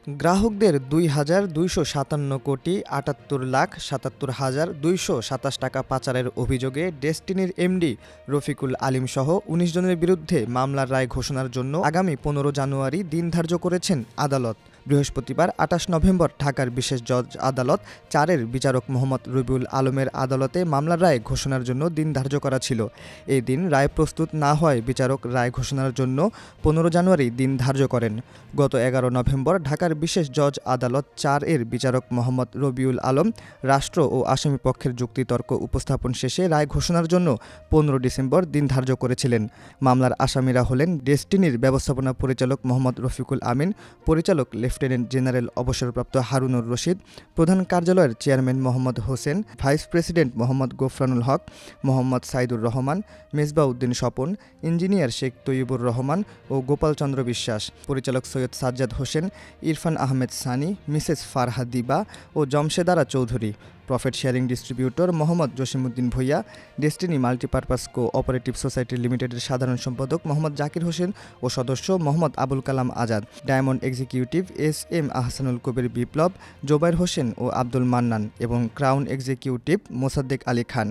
গ্রাহকদের ২,২৫৭,৭৭,২৭,২২৭ টাকা পাচারের অভিযোগে ডেসটিনির এমডি রফিকুল আলীমসহ ১৯ জনের বিরুদ্ধে মামলার রায় ঘোষণার জন্য আগামী ১৫ জানুয়ারি দিন ধার্য করেছেন আদালত। বৃহস্পতিবার ২৮ নভেম্বর ঢাকার বিশেষ জজ আদালত ৪-এর বিচারক মোহাম্মদ রবিউল আলমের আদালতে মামলার রায় ঘোষণার জন্য দিন ধার্য করা ছিল। এই দিন রায় প্রস্তুত না হওয়ায় বিচারক রায় ঘোষণার জন্য ১৫ জানুয়ারি দিন ধার্য করেন। গত ১১ নভেম্বর ঢাকার বিশেষ জজ আদালত ৪-এর বিচারক মোহাম্মদ রবিউল আলম রাষ্ট্র ও আসামি পক্ষের যুক্তিতর্ক উপস্থাপন শেষে রায় ঘোষণার জন্য ১৫ ডিসেম্বর দিন ধার্য করেছিলেন। মামলার আসামিরা হলেন ডেসটিনির ব্যবস্থাপনা পরিচালক মোহাম্মদ রফিকুল আমিন, পরিচালক লেফটেন্যান্ট জেনারেল অবসরপ্রাপ্ত হারুনুর রশিদ, প্রধান কার্যালয়ের chairman Mohammad Hossain, vice president Mohammad Gofranul Haque, Mohammad Saidur Rahman, Mezbauddin Swapan, engineer Sheikh Taiyebur Rahman ও গোপাল চন্দ্র বিশ্বাস, পরিচালক সৈয়দ সাজ্জাদ হোসেন, ইরফান আহমেদ সানি, মিসেস ফারহা দিবা ও Jamshedara Chowdhury, profit sharing distributor Mohammad Jasimuddin Bhuiyan, Destiny multipurpose co operative society লিমিটেডের সাধারণ সম্পাদক মোহাম্মদ জাকির হোসেন ও সদস্য Mohammad Abul Kalam Azad, diamond executive S M. Ahsanul Kabir Biplob, Zubair Hossain ও আব্দুল মান্নান এবং ক্রাউন এক্সিকিউটিভ মোসাদ্দেক আলী খান।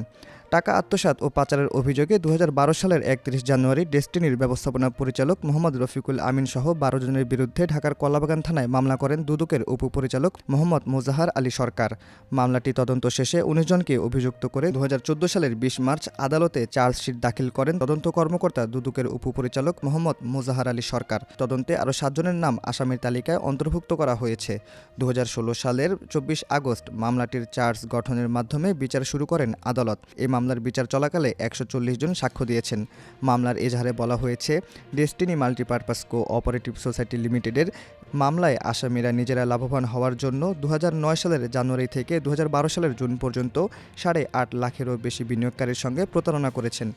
টাকা আত্মসাৎ ও পাচারের অভিযোগে ২০১২ সালের ৩১ জানুয়ারি ডেসটিনির ব্যবস্থাপনা পরিচালক মোহাম্মদ রফিকুল আমিন সহ ১২ জনের বিরুদ্ধে ঢাকার কলাবাগান থানায় মামলা করেন দুদকের উপপরিচালক মোহাম্মদ মোজাহার আলী সরকার। মামলাটি তদন্ত শেষে ১৯ জনকে অভিযুক্ত করে ২০১৪ সালের ২০ মার্চ আদালতে চার্জশিট দাখিল করেন তদন্ত কর্মকর্তা দুদকের উপপরিচালক মোহাম্মদ মোজাহার আলী সরকার। তদন্তে আরও ৭ জনের নাম আসামির তালিকায় অন্তর্ভুক্ত করা হয়েছে। ২০১৬ সালের ২৪ আগস্ট মামলাটির চার্জ গঠনের মাধ্যমে বিচার শুরু করেন আদালত। মামলার বিচার চলাকালে ১৪০ জন সাক্ষ্য দিয়েছেন। মামলার এজাহারে বলা হয়েছে, Destiny multipurpose co operative society লিমিটেডের মামলায় আসামিরা নিজেরা লাভবান হওয়ার জন্য ২০০৯ সালের জানুয়ারি থেকে ২০১২ সালের জুন পর্যন্ত ৮.৫ লাখেরও বেশি বিনিয়োগকারীর সঙ্গে প্রতারণা করেছেন।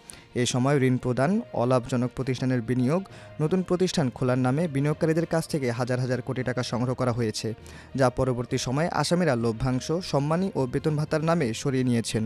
এ সময় ঋণ প্রদান, অলাভজনক প্রতিষ্ঠানের বিনিয়োগ, নতুন প্রতিষ্ঠান খোলার নামে বিনিয়োগকারীদের কাছ থেকে হাজার হাজার কোটি টাকা সংগ্রহ করা হয়েছে, যা পরবর্তী সময়ে আসামিরা লভ্যাংশ, সম্মানী ও বেতন ভাতার নামে সরিয়ে নিয়েছেন।